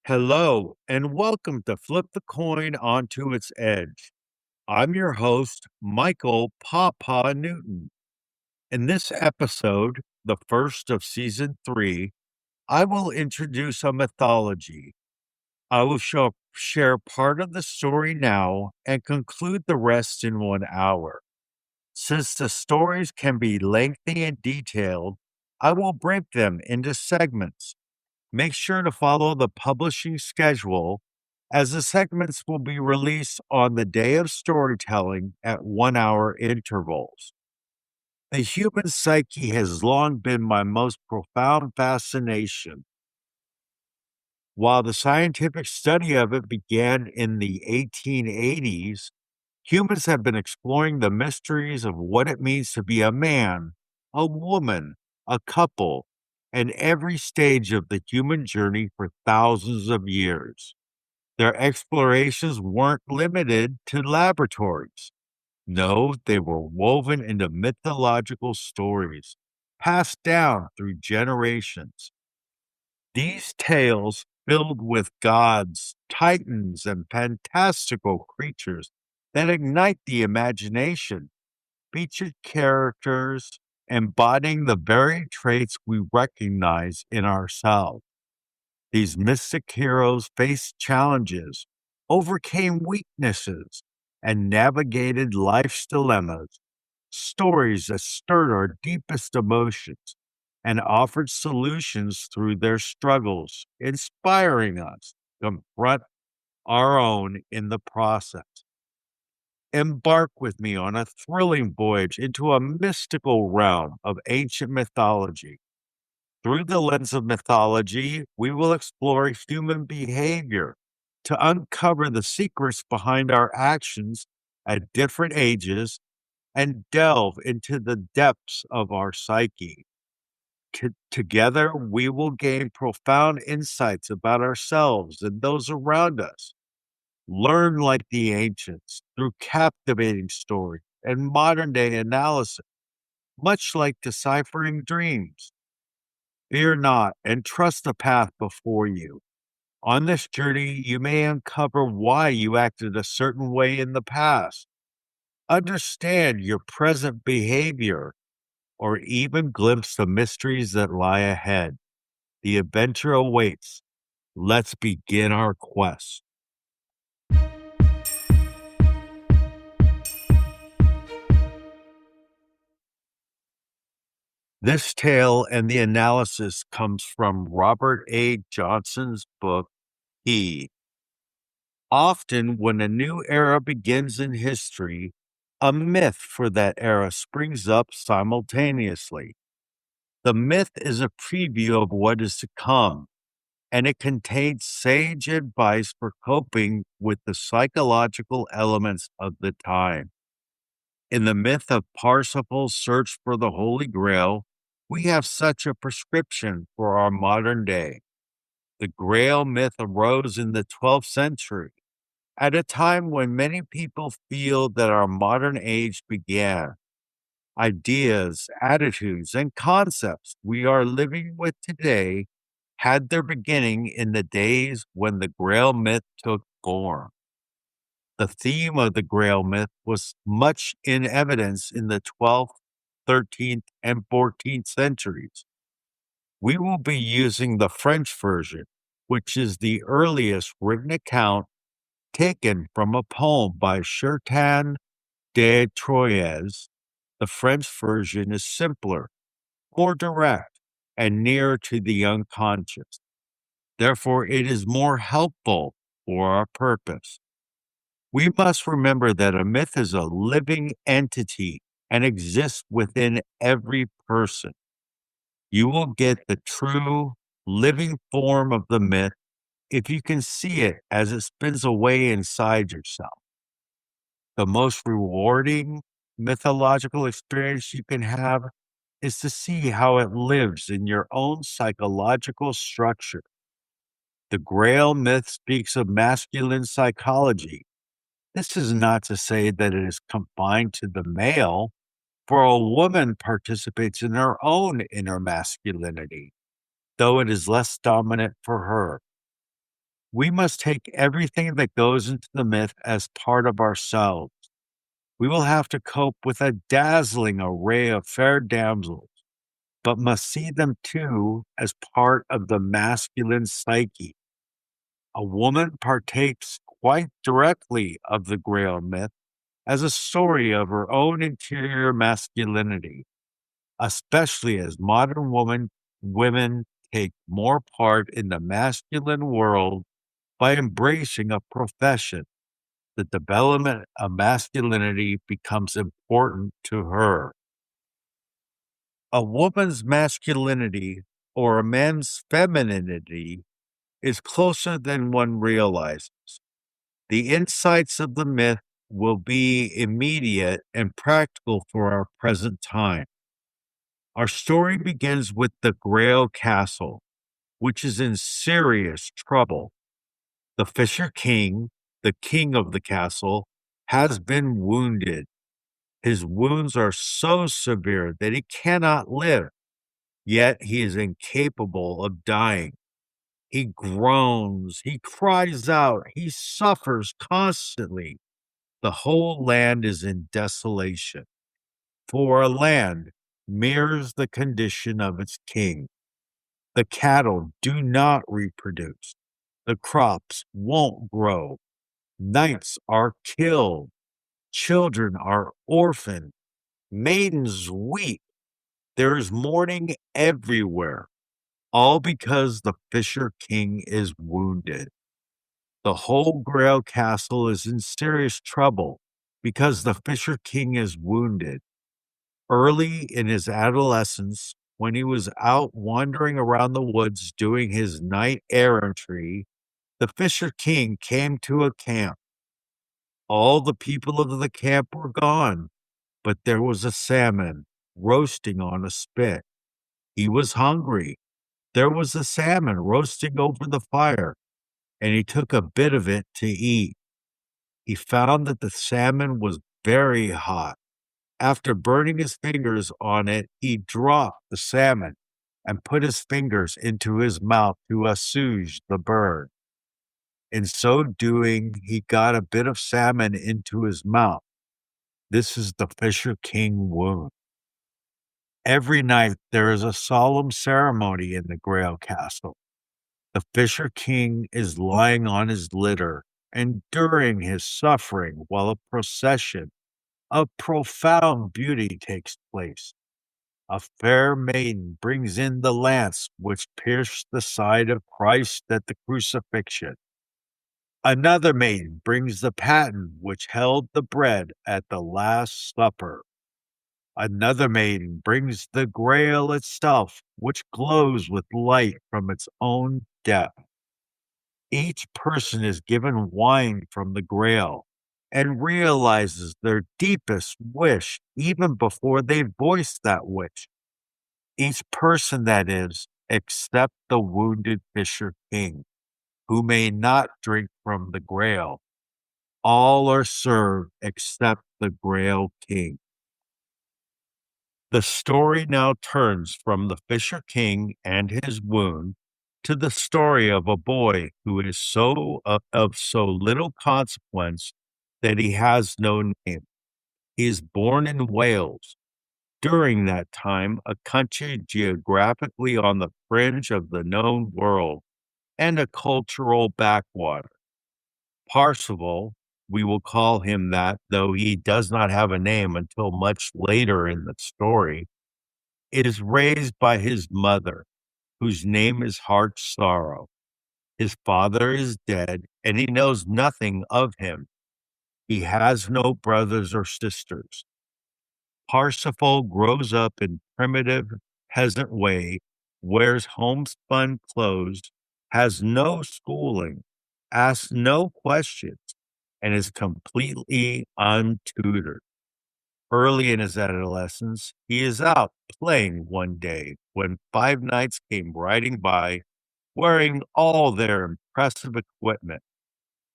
Hello, and welcome to Flip the Coin Onto Its Edge. I'm your host, Michael Papa Newton. In this episode, the first of season 3, I will introduce a mythology. I will share part of the story now and conclude the rest in 1 hour. Since the stories can be lengthy and detailed, I will break them into segments. Make sure to follow the publishing schedule as the segments will be released on the day of storytelling at 1 hour intervals. The human psyche has long been my most profound fascination. While the scientific study of it began in the 1880s, humans have been exploring the mysteries of what it means to be a man, a woman, a couple, and every stage of the human journey for thousands of years. Their explorations weren't limited to laboratories. No, they were woven into mythological stories, passed down through generations. These tales, filled with gods, titans, and fantastical creatures that ignite the imagination, featured characters embodying the very traits we recognize in ourselves. These mystic heroes faced challenges, overcame weaknesses, and navigated life's dilemmas, stories that stirred our deepest emotions and offered solutions through their struggles, inspiring us to confront our own in the process. Embark with me on a thrilling voyage into a mystical realm of ancient mythology. Through the lens of mythology, we will explore human behavior to uncover the secrets behind our actions at different ages and delve into the depths of our psyche. Together, we will gain profound insights about ourselves and those around us. Learn like the ancients through captivating stories and modern day analysis, much like deciphering dreams. Fear not and trust the path before you. On this journey, you may uncover why you acted a certain way in the past, understand your present behavior, or even glimpse the mysteries that lie ahead. The adventure awaits. Let's begin our quest. This tale and the analysis comes from Robert A. Johnson's book, He. Often, when a new era begins in history, a myth for that era springs up simultaneously. The myth is a preview of what is to come, and it contains sage advice for coping with the psychological elements of the time. In the myth of Parsifal's search for the Holy Grail, we have such a prescription for our modern day. The Grail myth arose in the 12th century, at a time when many people feel that our modern age began. Ideas, attitudes, and concepts we are living with today had their beginning in the days when the Grail myth took form. The theme of the Grail myth was much in evidence in the 12th, 13th, and 14th centuries. We will be using the French version, which is the earliest written account taken from a poem by Chertan de Troyes. The French version is simpler, more direct, and nearer to the unconscious. Therefore, it is more helpful for our purpose. We must remember that a myth is a living entity and exists within every person. You will get the true living form of the myth if you can see it as it spins away inside yourself. The most rewarding mythological experience you can have is to see how it lives in your own psychological structure. The Grail myth speaks of masculine psychology. This is not to say that it is confined to the male, for a woman participates in her own inner masculinity, though it is less dominant for her. We must take everything that goes into the myth as part of ourselves. We will have to cope with a dazzling array of fair damsels, but must see them too as part of the masculine psyche. A woman partakes quite directly of the Grail myth as a story of her own interior masculinity, especially as women take more part in the masculine world by embracing a profession. The development of masculinity becomes important to her. A woman's masculinity or a man's femininity is closer than one realizes. The insights of the myth will be immediate and practical for our present time. Our story begins with the Grail Castle, which is in serious trouble. The Fisher King, the king of the castle, has been wounded. His wounds are so severe that he cannot live, yet he is incapable of dying. He groans, he cries out, he suffers constantly. The whole land is in desolation, for a land mirrors the condition of its king. The cattle do not reproduce, the crops won't grow, knights are killed, children are orphaned, maidens weep. There is mourning everywhere, all because the Fisher King is wounded. The whole Grail Castle is in serious trouble because the Fisher King is wounded. Early in his adolescence, when he was out wandering around the woods doing his knight errantry, the Fisher King came to a camp. All the people of the camp were gone, but there was a salmon roasting on a spit. He was hungry. There was a salmon roasting over the fire, and he took a bit of it to eat. He found that the salmon was very hot. After burning his fingers on it, he dropped the salmon and put his fingers into his mouth to assuage the burn. In so doing, he got a bit of salmon into his mouth. This is the Fisher King wound. Every night there is a solemn ceremony in the Grail Castle. The Fisher King is lying on his litter, enduring his suffering while a procession of profound beauty takes place. A fair maiden brings in the lance which pierced the side of Christ at the crucifixion. Another maiden brings the paten which held the bread at the Last Supper. Another maiden brings the Grail itself, which glows with light from its own depth. Each person is given wine from the Grail and realizes their deepest wish even before they voice that wish. Each person, that is, except the wounded Fisher King, who may not drink from the Grail. All are served except the Grail King. The story now turns from the Fisher King and his wound to the story of a boy who is of so little consequence that he has no name. He is born in Wales, during that time a country geographically on the fringe of the known world and a cultural backwater. Parsifal, we will call him that, though he does not have a name until much later in the story, is raised by his mother, whose name is Heart Sorrow. His father is dead, and he knows nothing of him. He has no brothers or sisters. Parsifal grows up in primitive peasant way, wears homespun clothes, has no schooling, asks no questions, and is completely untutored. Early in his adolescence, he is out playing one day when five knights came riding by, wearing all their impressive equipment,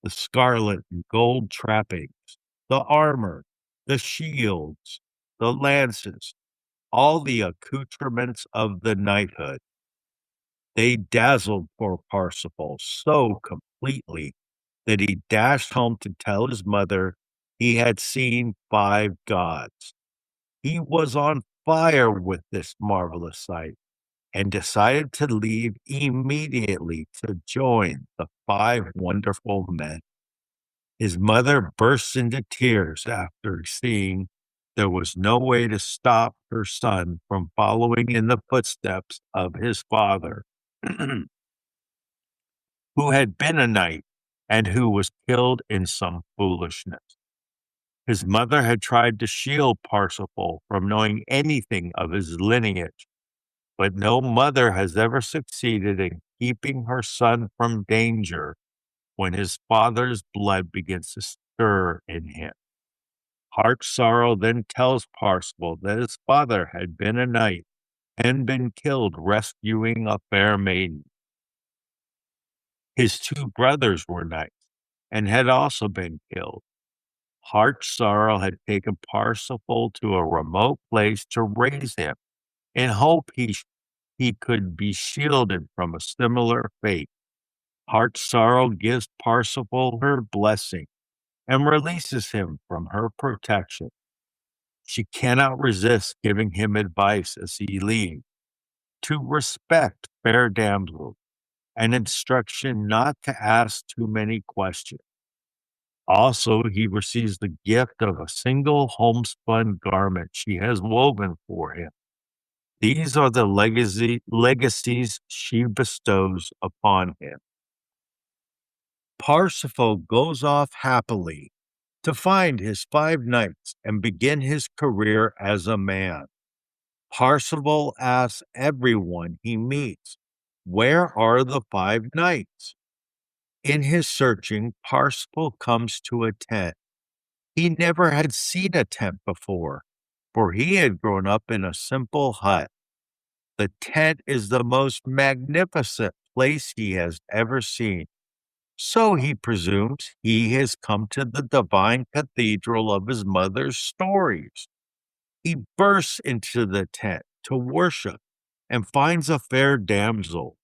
the scarlet and gold trappings, the armor, the shields, the lances, all the accoutrements of the knighthood. They dazzled poor Parsifal so completely completely that he dashed home to tell his mother he had seen 5 gods. He was on fire with this marvelous sight and decided to leave immediately to join the 5 wonderful men. His mother burst into tears after seeing there was no way to stop her son from following in the footsteps of his father, who had been a knight and who was killed in some foolishness. His mother had tried to shield Parsifal from knowing anything of his lineage, but no mother has ever succeeded in keeping her son from danger when his father's blood begins to stir in him. Heart Sorrow then tells Parsifal that his father had been a knight and been killed rescuing a fair maiden. His 2 brothers were knights and had also been killed. Heart Sorrow had taken Parsifal to a remote place to raise him in hope he could be shielded from a similar fate. Heart Sorrow gives Parsifal her blessing and releases him from her protection. She cannot resist giving him advice as he leaves to respect fair damsels and instruction not to ask too many questions. Also, he receives the gift of a single homespun garment she has woven for him. These are the legacies she bestows upon him. Parsifal goes off happily to find his 5 knights and begin his career as a man. Parsifal asks everyone he meets, "Where are the 5 knights?" In his searching, Parsifal comes to a tent. He never had seen a tent before, for he had grown up in a simple hut. The tent is the most magnificent place he has ever seen. So he presumes he has come to the divine cathedral of his mother's stories. He bursts into the tent to worship and finds a fair damsel.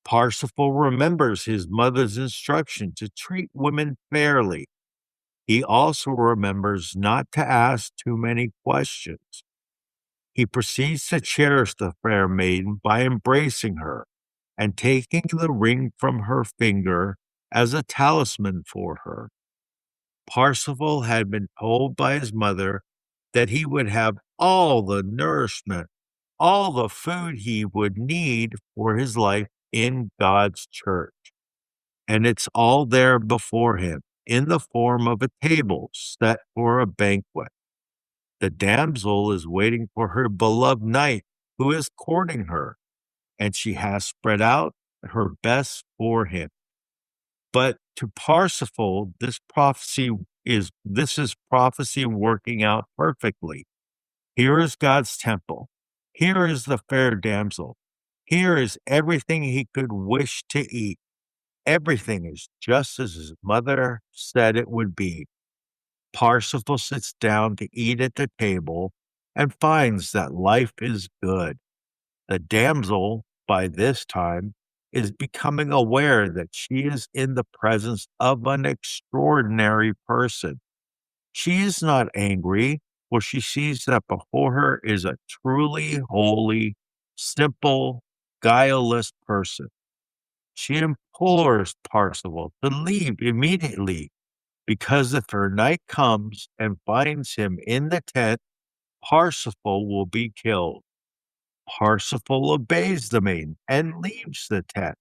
Parsifal remembers his mother's instruction to treat women fairly. He also remembers not to ask too many questions. He proceeds to cherish the fair maiden by embracing her and taking the ring from her finger as a talisman for her. Parsifal had been told by his mother that he would have all the nourishment, all the food he would need for his life in God's church. And it's all there before him in the form of a table set for a banquet. The damsel is waiting for her beloved knight who is courting her, and she has spread out her best for him. But to Parsifal, this is prophecy working out perfectly. Here is God's temple. Here is the fair damsel. Here is everything he could wish to eat. Everything is just as his mother said it would be. Parsifal sits down to eat at the table and finds that life is good. The damsel, by this time, is becoming aware that she is in the presence of an extraordinary person. She is not angry, for she sees that before her is a truly holy, simple, guileless person. She implores Parsifal to leave immediately, because if her knight comes and finds him in the tent, Parsifal will be killed. Parsifal obeys the maiden and leaves the tent.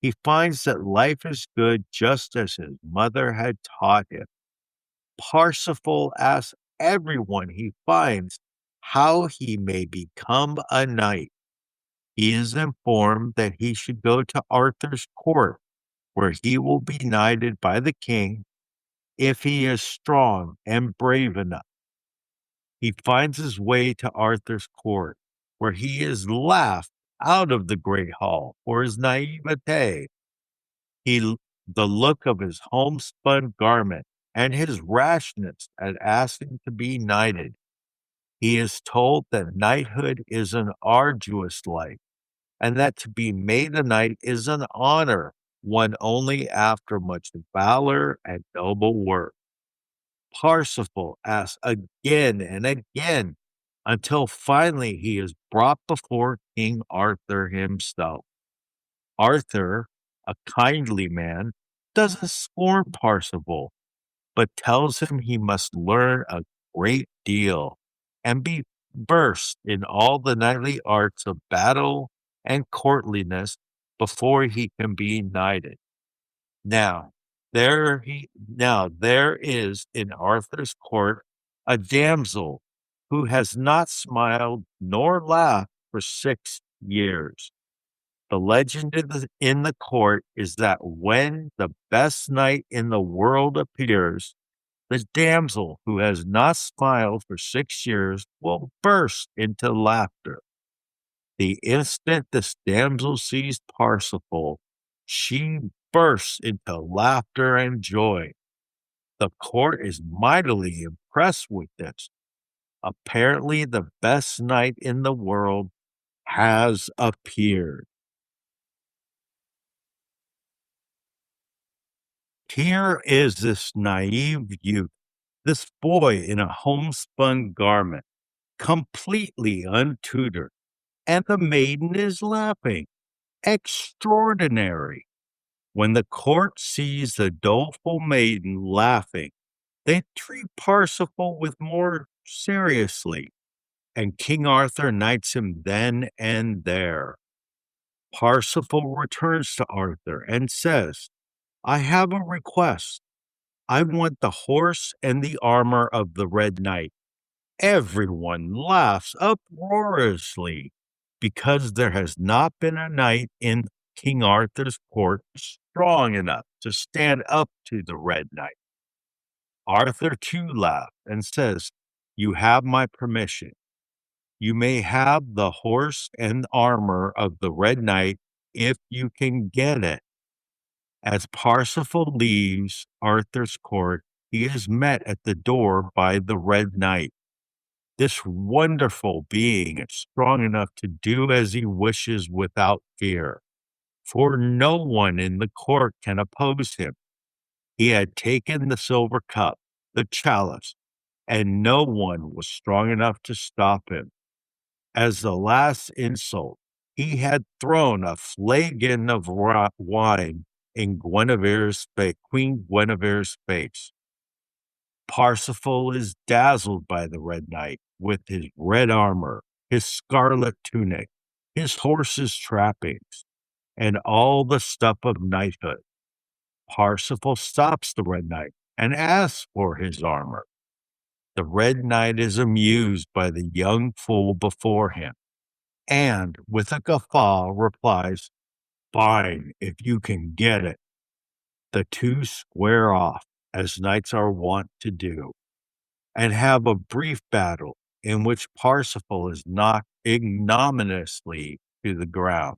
He finds that life is good just as his mother had taught him. Parsifal asks everyone he finds how he may become a knight. He is informed that he should go to Arthur's court, where he will be knighted by the king if he is strong and brave enough. He finds his way to Arthur's court, where he is laughed out of the great hall for his naivete. The look of his homespun garment and his rashness at asking to be knighted. He is told that knighthood is an arduous life, and that to be made a knight is an honor won only after much valor and noble work. Parsifal asks again and again until finally he is brought before King Arthur himself. Arthur, a kindly man, doesn't scorn Parsifal, but tells him he must learn a great deal and be versed in all the knightly arts of battle and courtliness before he can be knighted. Now, there is in Arthur's court a damsel who has not smiled nor laughed for 6 years. The legend in the court is that when the best knight in the world appears, the damsel who has not smiled for 6 years will burst into laughter. The instant this damsel sees Parsifal, she bursts into laughter and joy. The court is mightily impressed with this. Apparently, the best knight in the world has appeared. Here is this naive youth, this boy in a homespun garment, completely untutored, and the maiden is laughing. Extraordinary. When the court sees the doleful maiden laughing, they treat Parsifal with more seriously, and King Arthur knights him then and there. Parsifal returns to Arthur and says, I have a request. I want the horse and the armor of the Red Knight. Everyone laughs uproariously because there has not been a knight in King Arthur's court strong enough to stand up to the Red Knight. Arthur too laughs and says, You have my permission. You may have the horse and armor of the Red Knight if you can get it. As Parsifal leaves Arthur's court, he is met at the door by the Red Knight. This wonderful being is strong enough to do as he wishes without fear, for no one in the court can oppose him. He had taken the silver cup, the chalice, and no one was strong enough to stop him. As the last insult, he had thrown a flagon of wine in Queen Guinevere's face. Parsifal is dazzled by the Red Knight with his red armor, his scarlet tunic, his horse's trappings, and all the stuff of knighthood. Parsifal stops the Red Knight and asks for his armor. The Red Knight is amused by the young fool before him, and with a guffaw replies, Fine, if you can get it. The two square off, as knights are wont to do, and have a brief battle in which Parsifal is knocked ignominiously to the ground.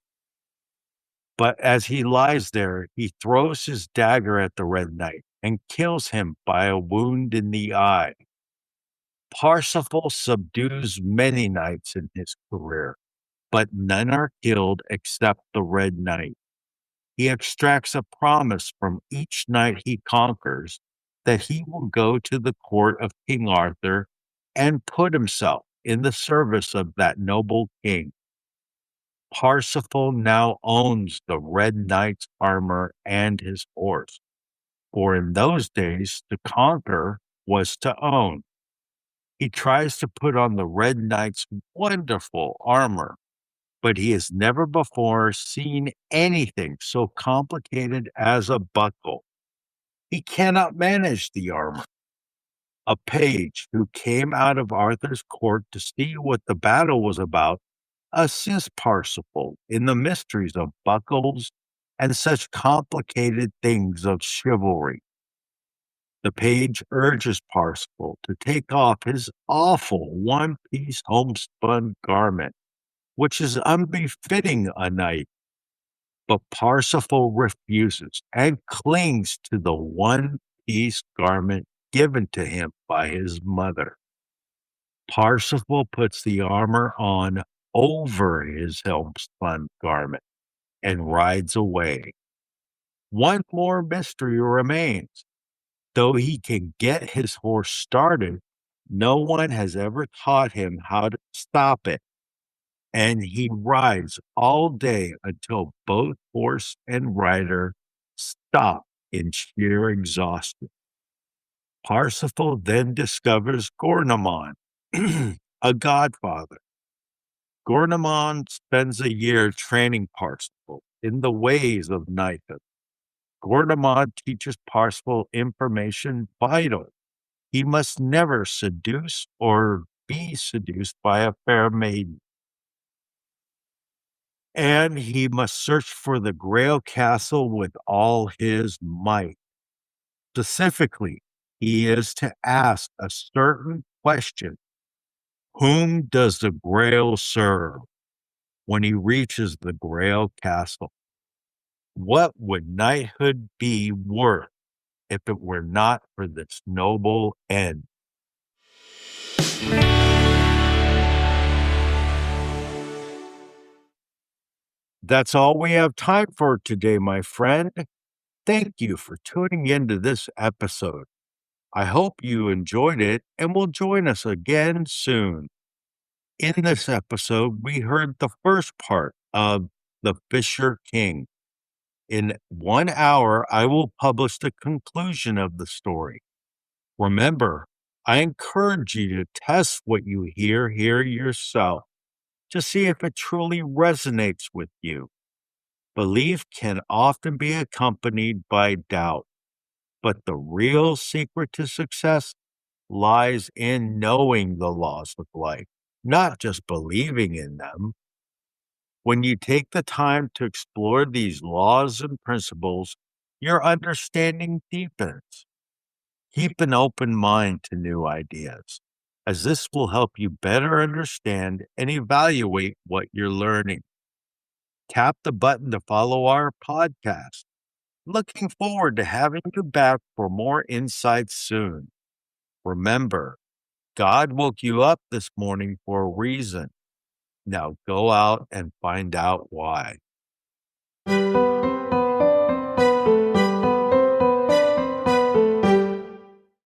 But as he lies there, he throws his dagger at the Red Knight and kills him by a wound in the eye. Parsifal subdues many knights in his career, but none are killed except the Red Knight. He extracts a promise from each knight he conquers that he will go to the court of King Arthur and put himself in the service of that noble king. Parsifal now owns the Red Knight's armor and his horse, for in those days to conquer was to own. He tries to put on the Red Knight's wonderful armor, but he has never before seen anything so complicated as a buckle. He cannot manage the armor. A page who came out of Arthur's court to see what the battle was about assists Parsifal in the mysteries of buckles and such complicated things of chivalry. The page urges Parsifal to take off his awful one-piece homespun garment, which is unbefitting a knight. But Parsifal refuses and clings to the one-piece garment given to him by his mother. Parsifal puts the armor on over his homespun garment and rides away. One more mystery remains. Though he can get his horse started, no one has ever taught him how to stop it, and he rides all day until both horse and rider stop in sheer exhaustion. Parsifal then discovers Gornamon, a godfather. Gornamon spends a year training Parsifal in the ways of knighthood. Gornamon teaches Parsifal information vital. He must never seduce or be seduced by a fair maiden. And he must search for the Grail castle with all his might. Specifically, he is to ask a certain question: whom does the Grail serve? When he reaches the Grail castle, what would knighthood be worth if it were not for this noble end? That's all we have time for today, my friend. Thank you for tuning into this episode. I hope you enjoyed it and will join us again soon. In this episode, we heard the first part of The Fisher King. In 1 hour, I will publish the conclusion of the story. Remember, I encourage you to test what you hear here yourself to see if it truly resonates with you. Belief can often be accompanied by doubt, but the real secret to success lies in knowing the laws of life, not just believing in them. When you take the time to explore these laws and principles, your understanding deepens. Keep an open mind to new ideas, as this will help you better understand and evaluate what you're learning. Tap the button to follow our podcast. Looking forward to having you back for more insights soon. Remember, God woke you up this morning for a reason. Now go out and find out why.